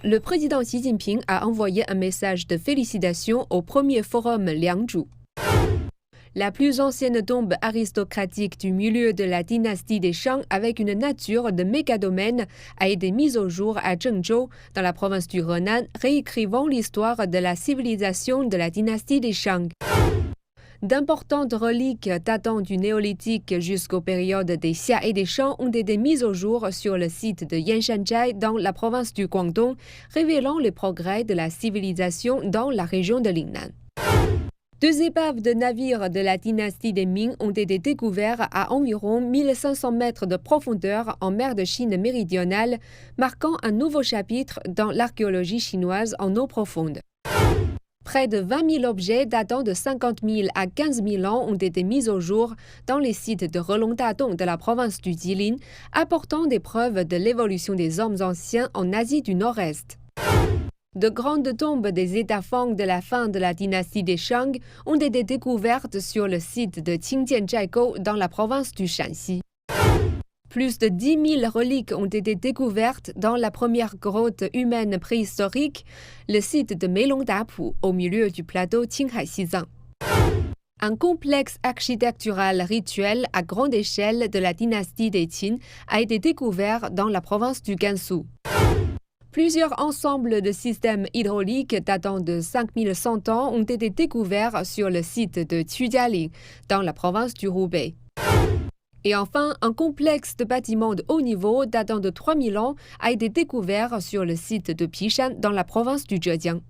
le président Xi Jinping a envoyé un message de félicitations au premier forum Liangzhu. La plus ancienne tombe aristocratique du milieu de la dynastie des Shang avec une nature de mégadomaine a été mise au jour à Zhengzhou, dans la province du Henan, réécrivant l'histoire de la civilisation de la dynastie des Shang. D'importantes reliques datant du néolithique jusqu'aux périodes des Xia et des Shang ont été mises au jour sur le site de Yanshanzhai dans la province du Guangdong, révélant les progrès de la civilisation dans la région de Lingnan. 2 épaves de navires de la dynastie des Ming ont été découvertes à environ 1500 mètres de profondeur en mer de Chine méridionale, marquant un nouveau chapitre dans l'archéologie chinoise en eau profonde. Près de 20 000 objets datant de 50 000 à 15 000 ans ont été mis au jour dans les sites de Relongdadong de la province du Jilin, apportant des preuves de l'évolution des hommes anciens en Asie du Nord-Est. De grandes tombes des États Fang de la fin de la dynastie des Shang ont été découvertes sur le site de Qingjianzhaikou dans la province du Shanxi. Plus de 10 000 reliques ont été découvertes dans la première grotte humaine préhistorique, le site de Meilongdapu, au milieu du plateau Qinghai-Xizang. Un complexe architectural rituel à grande échelle de la dynastie des Qin a été découvert dans la province du Gansu. Plusieurs ensembles de systèmes hydrauliques datant de 5100 ans ont été découverts sur le site de Qujialing, dans la province du Hubei. Et enfin, un complexe de bâtiments de haut niveau datant de 3000 ans a été découvert sur le site de Pishan, dans la province du Zhejiang.